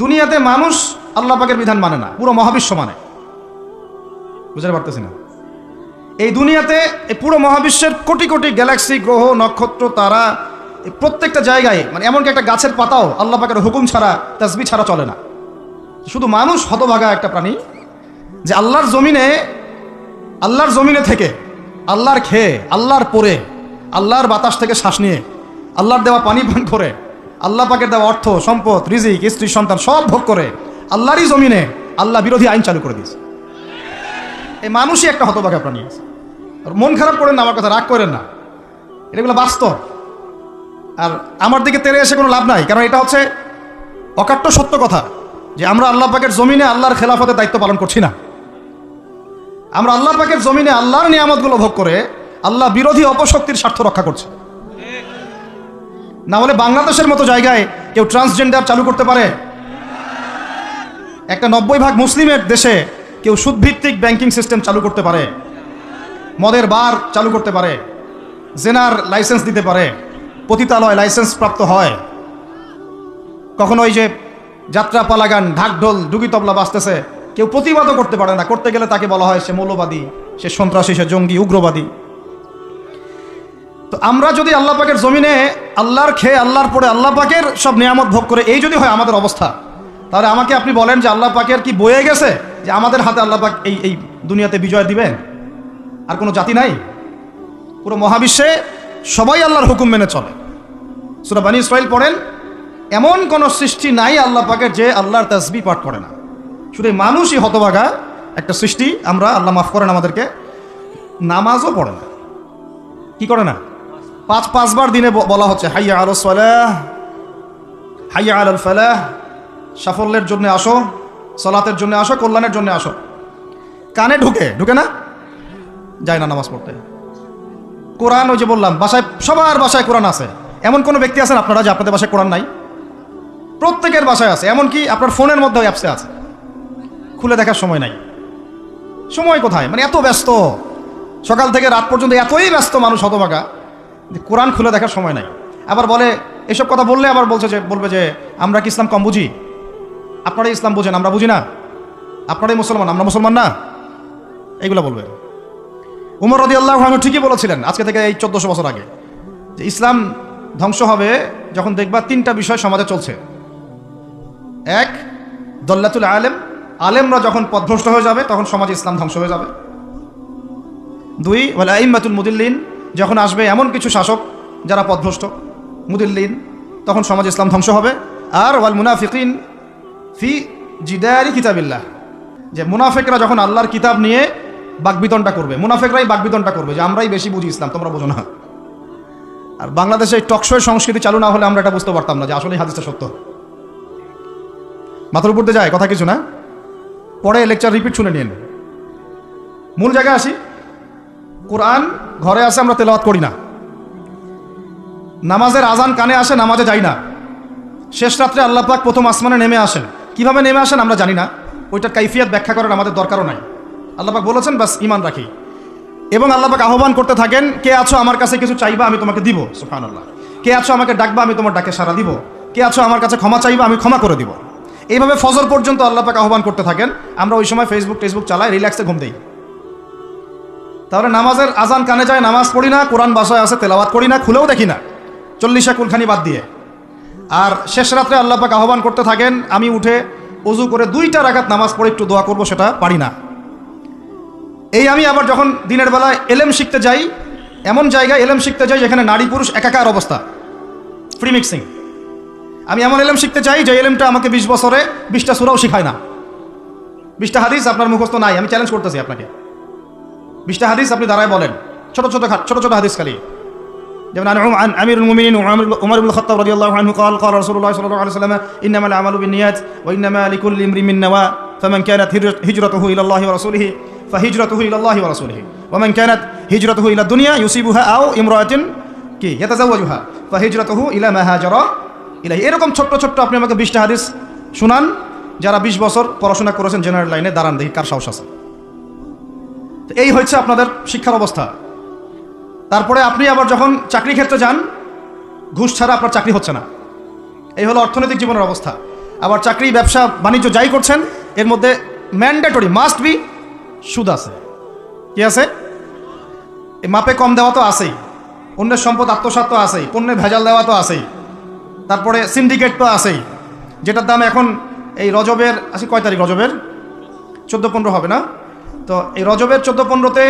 দুনিয়াতে মানুষ আল্লাহ পাকের বিধান মানে না, পুরো মহাবিশ্ব মানে। বুঝতে পারতেছি না? এই দুনিয়াতে এই পুরো মহাবিশ্বের কোটি কোটি গ্যালাক্সি, গ্রহ, নক্ষত্র, তারা, প্রত্যেকটা জায়গায়, মানে এমনকি একটা গাছের পাতাও আল্লাহ পাকের হুকুম ছাড়া, তাসবিহ ছাড়া চলে না। শুধু মানুষ হতভাগা একটা প্রাণী, যে আল্লাহর জমিনে থেকে, আল্লাহর খেয়ে, আল্লাহর পরে, আল্লাহর বাতাস থেকে শ্বাস নিয়ে, আল্লাহর দেওয়া পানি পান করে, আল্লাহ পাকের দেওয়া অর্থ, সম্পদ, রিজিক, স্ত্রী, সন্তান সব ভোগ করে আল্লাহরই জমিনে আল্লাহ বিরোধী আইন চালু করে দিয়েছে। এই মানুষই একটা হতভাগা প্রাণী আছে। মন খারাপ করেন না, আমার কথা রাগ করেন না, এগুলো বাস্তব। আর আমার দিকে তেড়ে এসে কোনো লাভ নাই, কারণ এটা হচ্ছে অকাট্য সত্য কথা যে আমরা আল্লাহ পাকের জমিনে আল্লাহর খেলাফতের দায়িত্ব পালন করছি না। আমরা আল্লাহ পাকের জমিনে আল্লাহর নিয়ামতগুলো ভোগ করে আল্লাহ বিরোধী অপশক্তির স্বার্থ রক্ষা করছে। না হলে বাংলাদেশের মতো জায়গায় কেউ ট্রান্সজেন্ডার চালু করতে পারে? একটা 90% মুসলিমের দেশে কেউ সুদভিত্তিক ব্যাংকিং সিস্টেম চালু করতে পারে? মদের বার চালু করতে পারে? জেনার লাইসেন্স দিতে পারে? পতিতালয় লাইসেন্স প্রাপ্ত হয়? কখনো ওই যে যাত্রা, পালাগান, ঢাকঢোল, ডুগি তবলা বাজতেছে, কেউ প্রতিবাদও করতে পারে না। করতে গেলে তাকে বলা হয় সে মৌলবাদী, সে সন্ত্রাসী, সে জঙ্গি, উগ্রবাদী। তো আমরা যদি আল্লাহ পাকের জমিনে আল্লাহর খেয়ে, আল্লাহর পরে, আল্লাহ পাকের সব নিয়ামত ভোগ করে এই যদি হয় আমাদের অবস্থা, তাহলে আমাকে আপনি বলেন যে আল্লাহ পাকের কি বয়ে গেছে যে আমাদের হাতে আল্লাহ পাক এই দুনিয়াতে বিজয় দিবেন? আর কোনো জাতি নাই? পুরো মহাবিশ্বে সবাই আল্লাহর হুকুম মেনে চলে। সূরা বনী ইসরাঈল পড়েন, এমন কোন সৃষ্টি নাই আল্লাহ পাকের যে আল্লাহর তাসবিহ পাঠ করে না। শুধু মানুষই হতভাগা একটা সৃষ্টি। আমরা, আল্লাহ মাফ করেন আমাদেরকে, নামাজও পড়ে না। কি করে না? পাঁচবার দিনে বলা হচ্ছে হাইয়া আলাস সালাহ, হাইয়া আলাল ফালাহ, সাফল্যের জন্য আসো, সালাতের জন্য আসো, কল্যাণের জন্য আসো। কানে ঢুকে না? যায় না নামাজ পড়তে। কোরআন, ওই যে বললাম, বাসায়, সবার বাসায় কোরআন আছে। এমন কোনো ব্যক্তি আছেন আপনারা যে আপনাদের বাসায় কোরআন নাই? প্রত্যেকের বাসায় আছে। এমনকি আপনার ফোনের মধ্যে অ্যাপসে আছে, খুলে দেখার সময় নাই। সময় কোথায়? মানে এত ব্যস্ত, সকাল থেকে রাত পর্যন্ত এতই ব্যস্ত মানুষ হতভাগা, কোরআন খুলে দেখার সময় নাই। আবার বলে, এসব কথা বললে আবার বলবে যে আমরা কি ইসলাম কম বুঝি? আপনারাই ইসলাম বুঝেন, আমরা বুঝি না? আপনারাই মুসলমান, আমরা মুসলমান না? এইগুলো বলবে। উমর রাদিয়াল্লাহু আনহু ঠিকই বলেছিলেন আজকে থেকে এই 1400 বছর আগে, যে ইসলাম ধ্বংস হবে যখন দেখবা তিনটা বিষয় সমাজে চলছে। এক, দল্লাতুল আলেম, আলেমরা যখন পথভ্রষ্ট হয়ে যাবে তখন সমাজে ইসলাম ধ্বংস হয়ে যাবে। দুই, ওয়াল আইম্মাতুল মুদিল্লিন, যখন আসবে এমন কিছু শাসক যারা পথভ্রষ্ট, মুদিল্লিন, তখন সমাজে ইসলাম ধ্বংস হবে। আর ওয়াল মুনাফিকিন ফি জিদারি কিতাবিল্লাহ, যে মুনাফিকরা যখন আল্লাহর কিতাব নিয়ে বাকবিতণ্ডা করবে, মুনাফিকরাই বাকবিতণ্ডা করবে যে আমরাই বেশি বুঝি ইসলাম, তোমরা বোঝো না। আর বাংলাদেশে টকশোয় সংস্কৃতি চালু না হলে আমরা এটা বুঝতে পারতাম না যে আসলে হাদিসটা সত্য। মাথার উপর দিয়ে যায় কথা কিছু না, পরে লেকচার রিপিট শুনে নিন। মূল জায়গায় আসি। কোরআন ঘরে আসে, আমরা তেলাওয়াত করি না। নামাজের আজান কানে আসে, নামাজে যাই না। শেষ রাত্রে আল্লাহ পাক প্রথম আসমানে নেমে আসেন। কিভাবে নেমে আসেন আমরা জানি না, ওইটার কাইফিয়াত ব্যাখ্যা করার আমাদের দরকারও নাই। আল্লাহ পাক বলেছেন, বাস ঈমান রাখি। এবং আল্লাহ পাক আহ্বান করতে থাকেন, কে আছো আমার কাছে কিছু চাইবা, আমি তোমাকে দিব। সুবহানাল্লাহ। কে আছো আমাকে ডাকবা, আমি তোমার ডাকে সাড়া দিব। কে আছো আমার কাছে ক্ষমা চাইবা, আমি ক্ষমা করে দিব। এইভাবে ফজর পর্যন্ত আল্লাহ পাক আহ্বান করতে থাকেন। আমরা ওই সময় ফেসবুক চালাই, রিল্যাক্সে ঘুম দেই। তাহলে নামাজের আজান কানে যায়, নামাজ পড়ি না, কোরআন বাসায় আছে, তেলাওয়াত করি না, খুলেও দেখি না, 40 কুলখানি বাদ দিয়ে। আর শেষ রাত্রে আল্লাহ পাক আহ্বান করতে থাকেন, আমি উঠে ওযু করে 2টা রাকাত নামাজ পড়ে একটু দোয়া করব, সেটা পারি না। এই আমি আবার যখন দিনের বেলায় এলেম শিখতে যাই, এমন জায়গায় এলেম শিখতে যাই যেখানে নারী পুরুষ একাকার অবস্থা, ফ্রি মিক্সিং। আমি এমন এলেম শিখতে চাই যে এলেমটা আমাকে 20 বছরে 20টা সূরাও শিখায় না। 20টা হাদিস আপনার মুখস্থ নাই, আমি চ্যালেঞ্জ করতেছি আপনাকে। 20টা হাদিস আপনি দাঁড়ায় বলেন, ছোট ছোট হাদিস খালি। যেমন আমিরুল মুমিনিন উমর ইবনে খাত্তাব রাদিয়াল্লাহু আনহু قال قال رسول الله صلى الله عليه وسلم انما الاعمال بالنيات وانما لكل امرئ ما نوى فمن كانت هجرته الى الله ورسوله فهجرته الى الله ورسوله ومن كانت هجرته الى الدنيا يصيبها او امراه কি يتزوجها فهجرته الى ما هاجر اليه। এরকম ছোট আপনি আমাকে 20টা হাদিস শুনান যারা 20 বছর পড়াশোনা করেছেন জেনারেল লাইনে, দাঁড়ান দেখি কার সাহস আছে। তো এই হচ্ছে আপনাদের শিক্ষার অবস্থা। তারপরে আপনি আবার যখন চাকরি ক্ষেত্রে যান, ঘুষ ছাড়া আপনার চাকরি হচ্ছে না। এই হলো অর্থনৈতিক জীবনের অবস্থা। আবার চাকরি ব্যবসা বাণিজ্য যাই করছেন এর মধ্যে ম্যান্ডেটরি মাস্ট বি সুদ আছে। কি আছে? এই মাপে কম দেওয়া তো আছেই, অন্যের সম্পদ আত্মসাৎ তো আছেই, পণ্যে ভেজাল দেওয়া তো আছেই, তারপরে সিন্ডিকেট তো আছেই, যেটার দাম এখন এই রজবের আছে কয় তারিখ, রজবের 14-15 হবে না? তো এই রজবের 14-15-তে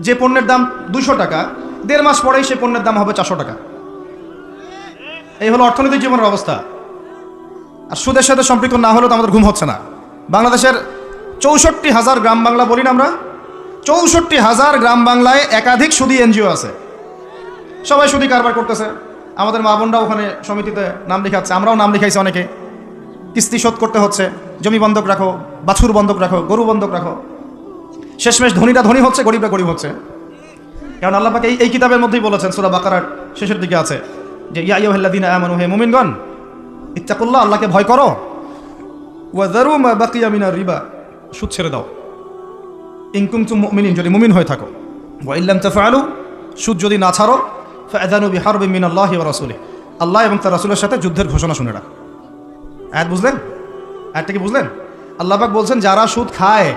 যে পণ্যের দাম 200 টাকা, 1.5 মাস পরেই সেই পণ্যের দাম হবে 400 টাকা। এই হলো অর্থনৈতিক জীবনের অবস্থা। আর সুদের সাথে সম্পৃক্ত না হলেও তো আমাদের ঘুম হচ্ছে না। বাংলাদেশের 64,000 গ্রাম বাংলা বলি না আমরা, 64,000 গ্রাম বাংলায় একাধিক সুদী এনজিও আছে, সবাই সুদী কারবার করতেছে। আমাদের মা বোনরাও ওখানে সমিতিতে নাম লিখাচ্ছে, আমরাও নাম লিখাইছি অনেকে। কিস্তি শোধ করতে হচ্ছে, জমি বন্ধক রাখো, বাছুর বন্ধক রাখো, গরু বন্ধক রাখো। শেষমেশ ধনীরা ধনী হচ্ছে, গরিবরা গরিব হচ্ছে। কারণ আল্লাহ পাক এই কিতাবের মধ্যেই বলেছেন, সূরা বাকারার শেষের দিকে আছে যে ইয়া আইয়ুহাল্লাযীনা আমানু, হে মুমিনগণ, ইত্তাকুল্লাহ, আল্লাহকে ভয় করো, ওয়া যারু মা বাকিয়া মিনার রিবা, সুদ ছেড়ে দাও, ইন কুনতুম মুমিনিন, যদি মুমিন হয়ে থাকো, ওয়া ইল্লাম তাফআলু, সুদ যদি না ছাড়ো, ফাআযানু বিহারবিন মিনাল্লাহি ওয়া রাসূলিহি, আল্লাহ এবং তার রাসূলের সাথে যুদ্ধের ঘোষণা শুনে রাখ। আয়াত বুঝলেন? আয়াতটা কি বুঝলেন? আল্লাহ পাক বলছেন যারা সুদ খায়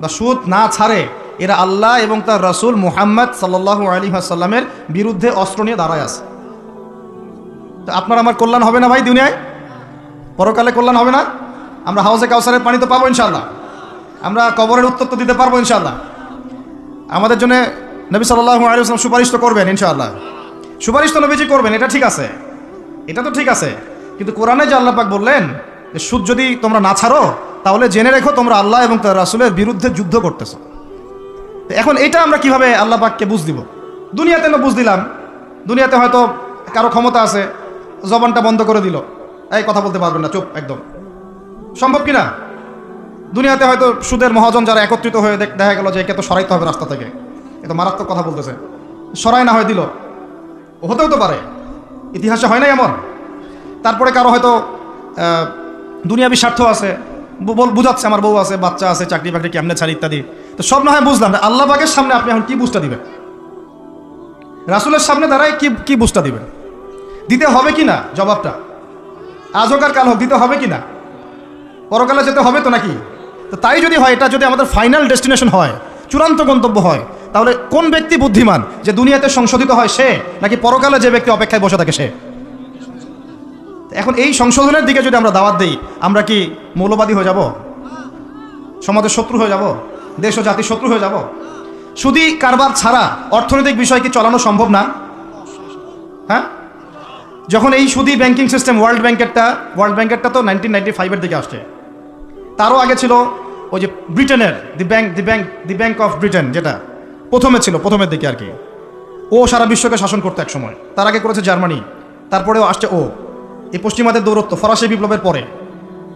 বা সুদ না ছাড়ে এরা আল্লাহ এবং তার রাসূল মুহাম্মদ সাল্লাল্লাহু আলাইহি ওয়াসাল্লামের বিরুদ্ধে অস্ত্র নিয়ে দাঁড়ায় আছে। তো আপনার আমার কল্যাণ হবে না ভাই দুনিয়ায়? পরকালে কল্যাণ হবে না? আমরা হাউজে কাউসারের পানি তো পাবো ইনশাআল্লাহ, আমরা কবরের উত্তর তো দিতে পারবো ইনশাআল্লাহ। আমাদের জন্য নবী সাল্লাল্লাহু আলাইহি ওয়াসাল্লাম সুপারিশ তো করবেন ইনশাআল্লাহ, সুপারিশ তো নবীজি করবেন, এটা ঠিক আছে, এটা তো ঠিক আছে। কিন্তু কোরআনে যে আল্লাহ পাক বললেন যে সুদ যদি তোমরা না ছাড়ো তাহলে জেনে রেখো তোমরা আল্লাহ এবং তার রাসূলের বিরুদ্ধে যুদ্ধ করতেছো। এখন এটা আমরা কিভাবে আল্লাহ পাককে বুঝ দিব? দুনিয়াতে না বুঝ দিলাম, দুনিয়াতে হয়তো কারো ক্ষমতা আছে, জবানটা বন্ধ করে দিল, এই কথা বলতে পারবেন না, চুপ একদম, সম্ভব কিনা? দুনিয়াতে হয়তো সুদের মহাজন যারা একত্রিত হয়ে দেখা গেল যে একে তো সরাইতে হবে রাস্তা থেকে, এত মারাত্মক কথা বলতেছে, সরাই না হয় দিল, হতেও তো পারে, ইতিহাসে হয় নাই এমন। তারপরে কারো হয়তো দুনিয়াবি স্বার্থ আছে, বুঝাচ্ছে আমার বউ আছে, বাচ্চা আছে, চাকরি বাকরি কেমনে ছাড়ি ইত্যাদি। তো সব না হয় বুঝলাম, আল্লাহ পাকের সামনে আপনি এখন কি বুঝটা দিবেন? রাসূলের সামনে দাঁড়ায় কি বুঝটা দিবেন? দিতে হবে কি না জবাবটা? আজ হোক আর কাল হোক দিতে হবে কি না? পরকালে যেতে হবে তো নাকি? তো তাই যদি হয়, এটা যদি আমাদের ফাইনাল ডেস্টিনেশন হয়, চূড়ান্ত গন্তব্য হয়, তাহলে কোন ব্যক্তি বুদ্ধিমান, যে দুনিয়াতে সংশোধিত হয় সে, নাকি পরকালে যে ব্যক্তি অপেক্ষায় বসে থাকে সে? এখন এই সংশোধনের দিকে যদি আমরা দাওয়াত দিই, আমরা কি মৌলবাদী হয়ে যাব? সমাজের শত্রু হয়ে যাব? দেশ ও জাতির শত্রু হয়ে যাব? শুধু কারবার ছাড়া অর্থনৈতিক বিষয় কি চালানো সম্ভব না? হ্যাঁ, যখন এই সুদী ব্যাংকিং সিস্টেম ওয়ার্ল্ড ব্যাংকেরটা তো 1995-এর দিকে আসছে, তারও আগে ছিল ওই যে ব্রিটেনের দি ব্যাংক অফ ব্রিটেন, যেটা প্রথমে ছিল, প্রথমের দিকে আর কি। ও সারা বিশ্বকে শাসন করতে এক সময়, তার আগে করেছে জার্মানি, তারপরেও আসছে ও। এই পশ্চিমাদের দৌরত্ব ফরাসি বিপ্লবের পরে,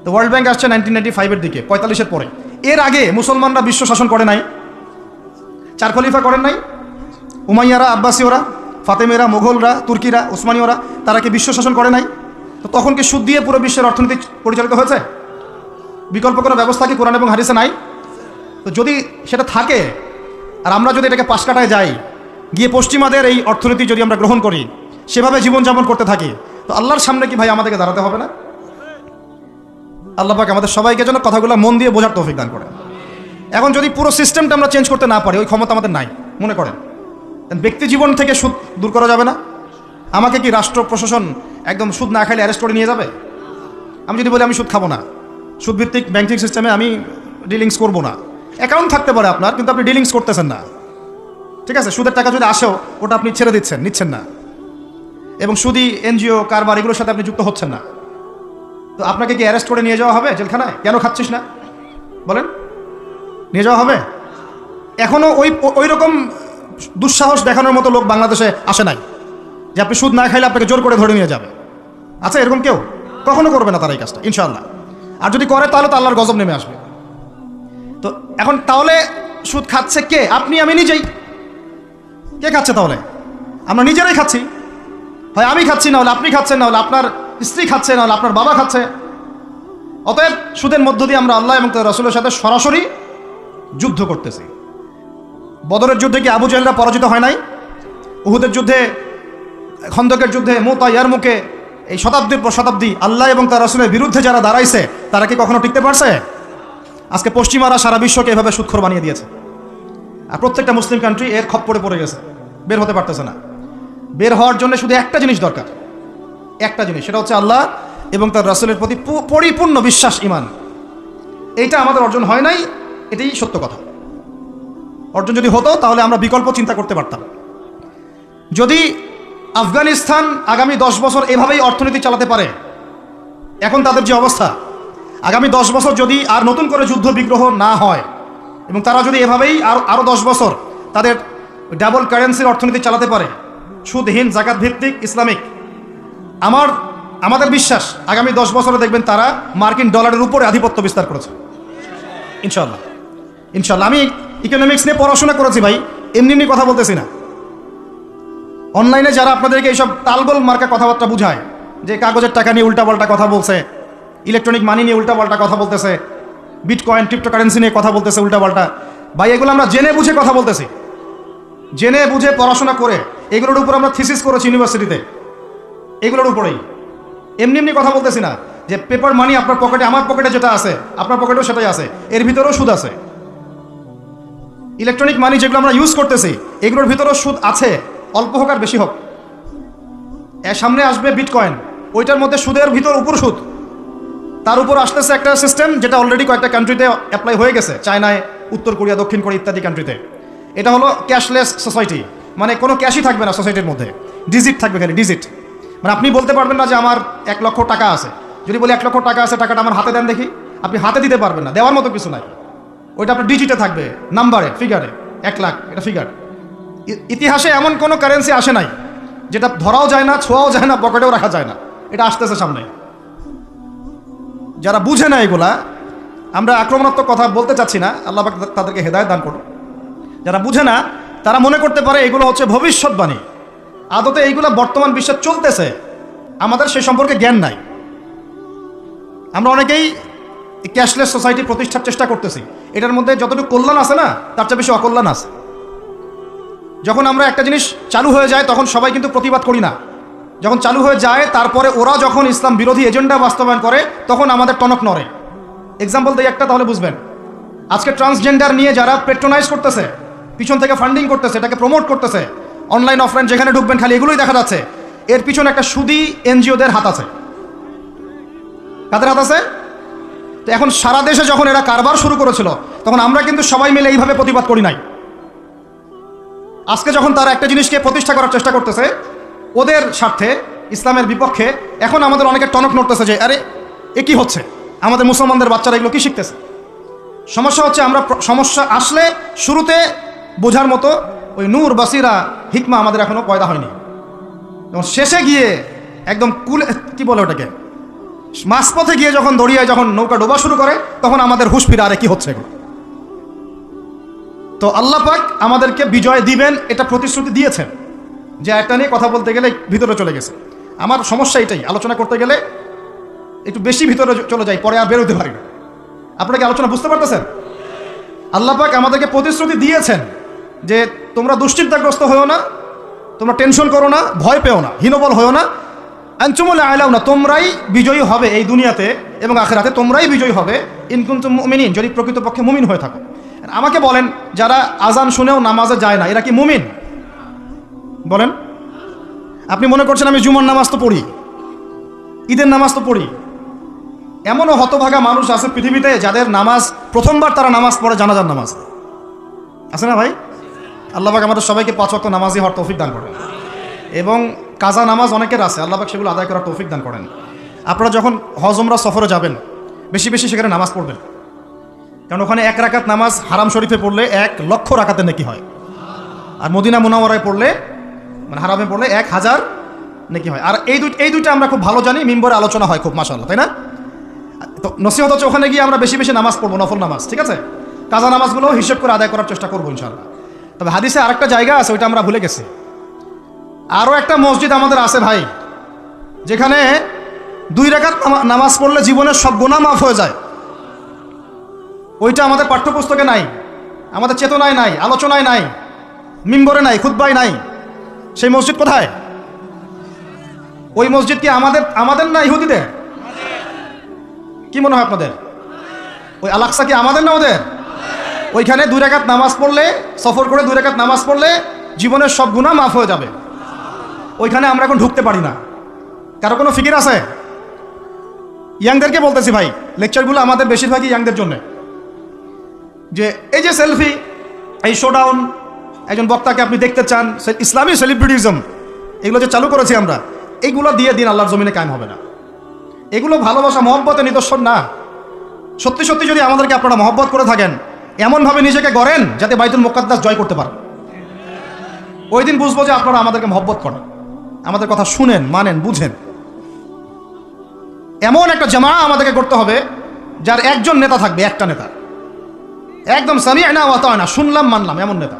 তো ওয়ার্ল্ড ব্যাংক আসছে 1995-এর দিকে, 45-এর পরে। এর আগে মুসলমানরা বিশ্ব শাসন করে নাই, 4 খলিফা করেন নাই? উমাইয়ারা, আব্বাসীয়রা, ফাতেমেরা, মোগলরা, তুর্কিরা, ওসমানীয়রা, তারা কি বিশ্ব শাসন করে নাই? তো তখন কি সুদ দিয়ে পুরো বিশ্বের অর্থনীতি পরিচালিত হয়েছে? বিকল্প কোনো ব্যবস্থা কি কোরআন এবং হাদিসে নাই? তো যদি সেটা থাকে আর আমরা যদি এটাকে পাশ কাটায় যাই, গিয়ে পশ্চিমাদের এই অর্থনীতি যদি আমরা গ্রহণ করি, সেভাবে জীবনযাপন করতে থাকি, তো আল্লাহর সামনে কি ভাই আমাদেরকে দাঁড়াতে হবে না? আল্লাহ পাক আমাদের সবাইকে যেন কথাগুলো মন দিয়ে বোঝার তৌফিক দান করেন। এখন যদি পুরো সিস্টেমটা আমরা চেঞ্জ করতে না পারি, ওই ক্ষমতা আমাদের নাই মনে করেন, ব্যক্তি জীবন থেকে সুদ দূর করা যাবে না? আমাকে কি রাষ্ট্র প্রশাসন একদম সুদ না খাইলে অ্যারেস্ট করে নিয়ে যাবে? আমি যদি বলি আমি সুদ খাবো না, সুদভিত্তিক ব্যাংকিং সিস্টেমে আমি ডিলিংস করবো না, অ্যাকাউন্ট থাকতে পারে আপনার, কিন্তু আপনি ডিলিংস করতেছেন না, ঠিক আছে? সুদের টাকা যদি আসেও ওটা আপনি ছেড়ে নিচ্ছেন না, এবং সুদী এনজিও কারবার এগুলোর সাথে আপনি যুক্ত হচ্ছেন না, তো আপনাকে কি অ্যারেস্ট করে নিয়ে যাওয়া হবে জেলখানায়? কেন খাচ্ছিস না বলেন, নিয়ে যাওয়া হবে? এখনও ওই রকম দুঃসাহস দেখানোর মতো লোক বাংলাদেশে আসে নাই যে আপনি সুদ না খাইলে আপনাকে জোর করে ধরে নিয়ে যাবে। আচ্ছা, এরকম কেউ কখনো করবে না তারা এই কাজটা ইনশাআল্লাহ। আর যদি করে তাহলে তো আল্লাহর গজব নেমে আসবে। তো এখন তাহলে সুদ খাচ্ছে কে? আপনি, আমি নিজেই। কে খাচ্ছে তাহলে? আমরা নিজেরাই খাচ্ছি। হয় আমি খাচ্ছি, না হলে আপনি খাচ্ছেন, না হলে আপনার স্ত্রী খাচ্ছে, না হলে আপনার বাবা খাচ্ছে। অতএব সুদের মধ্য দিয়ে আমরা আল্লাহ এবং তার রাসূলের সাথে সরাসরি যুদ্ধ করতেছি। বদরের যুদ্ধে কি আবু জাহেলরা পরাজিত হয় নাই? উহুদের যুদ্ধে, খন্দকের যুদ্ধে, মুতা, ইয়ারমুকে এই শতাব্দীর পর শতাব্দী আল্লাহ এবং তার রাসূলের বিরুদ্ধে যারা দাঁড়াইছে তারা কি কখনো টিকতে পারছে? আজকে পশ্চিমারা সারা বিশ্বকে এভাবে সুদখোর বানিয়ে দিয়েছে, আর প্রত্যেকটা মুসলিম কান্ট্রি এর খপ্পরে পড়ে গেছে, বের হতে পারতেছে না। বের হওয়ার জন্য শুধু একটা জিনিস দরকার, একটা জিনিস, সেটা হচ্ছে আল্লাহ এবং তার রাসূলের প্রতি পরিপূর্ণ বিশ্বাস, ঈমান। এইটা আমাদের অর্জন হয় নাই, এটাই সত্য কথা। অর্জন যদি হতো তাহলে আমরা বিকল্প চিন্তা করতে পারতাম। যদি আফগানিস্তান আগামী 10 বছর এভাবেই অর্থনীতি চালাতে পারে, এখন তাদের যে অবস্থা, আগামী 10 বছর যদি আর নতুন করে যুদ্ধ বিগ্রহ না হয় এবং তারা যদি এভাবেই আরও 10 বছর তাদের ডাবল কারেন্সির অর্থনীতি চালাতে পারে, সুদহীন জাকাত ভিত্তিক ইসলামিক, আমাদের বিশ্বাস আগামী 10 বছরে দেখবেন তারা মার্কিন ডলারের উপরে আধিপত্য বিস্তার করেছে, ইনশাল্লাহ। ইনশাল্লাহ। আমি ইকোনমিক্স নিয়ে পড়াশোনা করেছি ভাই, এমনি এমনি কথা বলতেছি না। অনলাইনে যারা আপনাদেরকে এইসব তালগোল মার্কা কথাবার্তা বুঝায়, যে কাগজের টাকা নিয়ে উল্টাপাল্টা কথা বলছে, ইলেকট্রনিক মানি নিয়ে উল্টাপাল্টা কথা বলতেছে, বিটকয়েন ক্রিপ্টোকারেন্সি নিয়ে কথা বলতেছে উল্টাপাল্টা, ভাই এগুলো আমরা জেনে বুঝে কথা বলতেছি, জেনে বুঝে পড়াশোনা করে। এগুলোর উপর আমরা থিসিস করেছি ইউনিভার্সিটিতে, এগুলোর উপরেই। এমনি এমনি কথা বলতেছি না যে পেপার মানি আপনার পকেটে, আমার পকেটে যেটা আছে আপনার পকেটেও সেটাই আছে, এর ভিতরেও সুদ আছে। ইলেকট্রনিক মানি যেগুলো আমরা ইউজ করতেছি এগুলোর ভিতরেও সুদ আছে, অল্প হোক আর বেশি হোক। এর সামনে আসবে বিটকয়েন, ওইটার মধ্যে সুদের ভিতর উপর সুদ, তার উপর আসতেছে একটা সিস্টেম যেটা অলরেডি কয়েকটা কান্ট্রিতে অ্যাপ্লাই হয়ে গেছে, চায়নায়, উত্তর কোরিয়া, দক্ষিণ কোরিয়া ইত্যাদি কান্ট্রিতে। এটা হলো ক্যাশলেস সোসাইটি, মানে কোনো ক্যাশই থাকবে না সোসাইটির মধ্যে, ডিজিট থাকবে, খালি ডিজিট। মানে আপনি বলতে পারবেন না যে আমার 1 লক্ষ টাকা আছে, যদি বলি 1 লক্ষ টাকা আছে, টাকাটা আমার হাতে দেন দেখি, আপনি হাতে দিতে পারবেন না, দেওয়ার মতো কিছু নাই। ওইটা আপনার ডিজিটে থাকবে, নাম্বারে, ফিগারে, 1 লাখ, এটা ফিগার। ইতিহাসে এমন কোনো কারেন্সি আসে নাই যেটা ধরাও যায় না, ছোঁয়াও যায় না, পকেটেও রাখা যায় না। এটা আসতেছে সামনে। যারা বুঝে না এগুলা, আমরা আক্রমণাত্মক কথা বলতে চাচ্ছি না, আল্লাহ পাক তাদেরকে হেদায়েত দান করুন। যারা বুঝে না তারা মনে করতে পারে এগুলো হচ্ছে ভবিষ্যৎবাণী, আদতে এইগুলো বর্তমান বিশ্বে চলতেছে, আমাদের সে সম্পর্কে জ্ঞান নাই। আমরা অনেকেই ক্যাশলেস সোসাইটি প্রতিষ্ঠার চেষ্টা করতেছি, এটার মধ্যে যতটুকু কল্যাণ আছে না তার চেয়ে বেশি অকল্যাণ আছে। যখন আমরা একটা জিনিস চালু হয়ে যায় তখন সবাই কিন্তু প্রতিবাদ করি না, যখন চালু হয়ে যায় তারপরে ওরা যখন ইসলাম বিরোধী এজেন্ডা বাস্তবায়ন করে তখন আমাদের টনক নড়ে। এক্সাম্পল দিই একটা, তাহলে বুঝবেন। আজকে ট্রান্সজেন্ডার নিয়ে যারা পেট্রোনাইজ করতেছে, পিছন থেকে ফান্ডিং করতেছে, এটাকে প্রমোট করতেছে, অনলাইন অফলাইন যেখানে ঢুকবেন খালি এগুলোই দেখা যাচ্ছে, এর পিছনে একটা সুদী এনজিওদের হাত আছে। কাদের হাত আছে? তো এখন সারা দেশে যখন এরা কারবার শুরু করেছিল তখন আমরা কিন্তু সবাই মিলে এইভাবে প্রতিবাদ করি নাই। আজকে যখন তারা একটা জিনিসকে প্রতিষ্ঠা করার চেষ্টা করতেছে ওদের স্বার্থে, ইসলামের বিপক্ষে, এখন আমাদের অনেকের টনক নড়তেছে যে আরে এ কি হচ্ছে, আমাদের মুসলমানদের বাচ্চারা এগুলো কি শিখতেছে। সমস্যা হচ্ছে আমরা সমস্যা আসলে শুরুতে বোঝার মতো ওই নূর, বাসিরা, হিকমা আমাদের এখনো পয়দা হয়নি। এবং শেষে গিয়ে একদম কি বলে ওটাকে, মাঝপথে গিয়ে যখন দড়িয়ায় যখন নৌকা ডোবা শুরু করে তখন আমাদের হুঁশ ফিরে, আরে কি হচ্ছে এগুলো। তো আল্লাহ পাক আমাদেরকে বিজয় দিবেন এটা প্রতিশ্রুতি দিয়েছেন, যে একটা নিয়ে কথা বলতে গেলে ভিতরে চলে গেছে। আমার সমস্যা এটাই, আলোচনা করতে গেলে একটু বেশি ভিতরে চলে যাই, পরে আর বেরোতে পারি না। আপনারা কি আলোচনা বুঝতে পারতেছেন? আল্লাহ পাক আমাদেরকে প্রতিশ্রুতি দিয়েছেন যে তোমরা দুশ্চিন্তাগ্রস্ত হয়েও না, তোমরা টেনশন করো না, ভয় পেও না, হীনবল হয়েও না, আনতুমুল আ'লাউনা, তোমরাই বিজয়ী হবে এই দুনিয়াতে এবং আখিরাতে, তোমরাই বিজয়ী হবে ইন কুনতুম মুমিনিন, যদি প্রকৃতপক্ষে মুমিন হয়ে থাকো। আমাকে বলেন, যারা আজান শুনেও নামাজে যায় না এরা কি মুমিন? বলেন। আপনি মনে করছেন আমি জুমার নামাজ তো পড়ি, ঈদের নামাজ তো পড়ি। এমনও হতভাগা মানুষ আছে পৃথিবীতে যাদের নামাজ প্রথমবার তারা নামাজ পড়ে জানাজার নামাজ, আছে না ভাই? আল্লাহ পাক আমাদের সবাইকে 5 ওয়াক্ত নামাজি হওয়ার তৌফিক দান করেন, এবং কাজা নামাজ অনেকের আছে, আল্লাহ পাক সেগুলো আদায় করার তৌফিক দান করেন। আপনারা যখন হজ উমরা সফরে যাবেন বেশি বেশি সেখানে নামাজ পড়বেন, কারণ ওখানে 1 রাকাত নামাজ হারাম শরীফে পড়লে 1 লক্ষ রাকাতের নেকি হয়, আর মদিনা মুনাওয়ারায় পড়লে, মানে হারামে পড়লে 1000 নেকি হয়। আর এই দুইটা আমরা খুব ভালো জানি, মিম্বরে আলোচনা হয় খুব, মাশাআল্লাহ, তাই না? তো নসিহত হচ্ছে ওখানে গিয়ে আমরা বেশি বেশি নামাজ পড়বো, নফল নামাজ, ঠিক আছে? কাজা নামাজগুলো হিসেব করে আদায় করার চেষ্টা করবো ইনশাআল্লাহ। তবে হাদিসে আরেকটা জায়গা আছে, ওইটা আমরা ভুলে গেছি। আরও একটা মসজিদ আমাদের আছে ভাই, যেখানে 2 রাকাত নামাজ পড়লে জীবনের সব গুনাহ মাফ হয়ে যায়। ওইটা আমাদের পাঠ্যপুস্তকে নাই, আমাদের চেতনায় নাই, আলোচনায় নাই, মিম্বরে নাই, খুতবায় নাই। সেই মসজিদ কোথায়? ওই মসজিদ কি আমাদের না ইহুদিদের? কি মনে হয় আপনাদের? ওই আল আকসা কি আমাদের না ওদের? ওইখানে 2 রাকাত নামাজ পড়লে, সফর করে 2 রাকাত নামাজ পড়লে জীবনের সব গুনাহ মাফ হয়ে যাবে। ওইখানে আমরা এখন ঢুকতে পারি না। কারো কোনো ফিকির আছে? ইয়াংদেরকে বলতেছি ভাই, লেকচারগুলো আমাদের বেশিরভাগই ইয়াংদের জন্য। যে এই যে সেলফি, এই শোডাউন, একজন বক্তাকে আপনি দেখতে চান, ইসলামী সেলিব্রিটিজম, এগুলো যে চালু করেছি আমরা, এইগুলো দিয়ে দিন আল্লাহর জমিনে কায়েম হবে না। এগুলো ভালোবাসা মহব্বতের নিদর্শন না। সত্যি সত্যি যদি আমাদেরকে আপনারা মহব্বত করে থাকেন, এমনভাবে নিজেকে গড়েন যাতে বাইতুল মুকাদ্দাস জয় করতে পারেন। ওই দিন বুঝবো যে আপনারা আমাদেরকে মহব্বত করেন, আমাদের কথা শুনেন, মানেন, বুঝেন। এমন একটা জামা আমাদেরকে করতে হবে যার একজন নেতা থাকবে, একটা নেতা, একদম সামি'না ওয়া আতা'না, শুনলাম মানলাম এমন নেতা।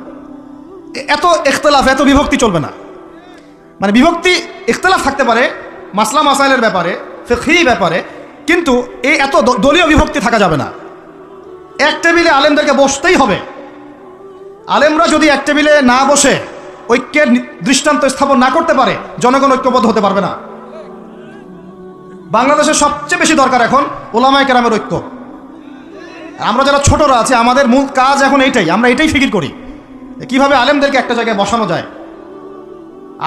এত ইখতিলাফ, এত বিভক্তি চলবে না। মানে বিভক্তি, ইখতিলাফ থাকতে পারে মাসলা মাসাইলের ব্যাপারে, ফিকহি ব্যাপারে, কিন্তু এই এত দলীয় বিভক্তি থাকা যাবে না। এক টেবিলে আলেমদেরকে বসতেই হবে। আলেমরা যদি এক টেবিলে না বসে ঐক্যের দৃষ্টান্ত স্থাপন না করতে পারে, জনগণ ঐক্যবদ্ধ হতে পারবে না। বাংলাদেশের সবচেয়ে বেশি দরকার এখন উলামায়ে কেরামের ঐক্য। আমরা যারা ছোটরা আছে, আমাদের মূল কাজ এখন এইটাই, আমরা এটাই ফিকির করি কিভাবে আলেমদেরকে একটা জায়গায় বসানো যায়।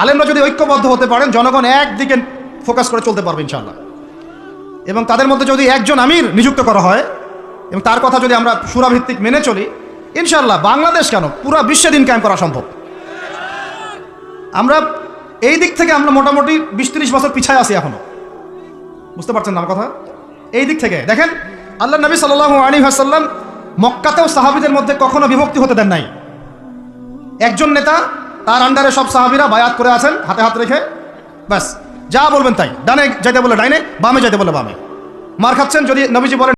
আলেমরা যদি ঐক্যবদ্ধ হতে পারেন, জনগণ একদিকে ফোকাস করে চলতে পারবে ইনশাআল্লাহ। এবং তাদের মধ্যে যদি একজন আমির নিযুক্ত করা হয় এবং তার কথা যদি আমরা সুরাভিত্তিক মেনে চলি, ইনশাআল্লাহ বাংলাদেশ কেন, পুরা বিশ্বে দিন কায়েম করা সম্ভব। আমরা এই দিক থেকে আমরা মোটামুটি 20-30 বছর পিছায় আছি এখনো। বুঝতে পারছেন না আমার কথা? এই দিক থেকে দেখেন, আল্লাহ নবী সাল্লাল্লাহু আলাইহি ওয়াসাল্লাম মক্কাতেও সাহাবীদের মধ্যে কখনো বিভক্তি হতে দেন নাই। একজন নেতা, তার আন্ডারে সব সাহাবীরা বায়াত করে আছেন হাতে হাত রেখে, ব্যাস যা বলবেন তাই। ডানে যাইতে বলে ডাইনে, বামে যাইতে বলে বামে। মার খাচ্ছেন যদি নবীজি বলেন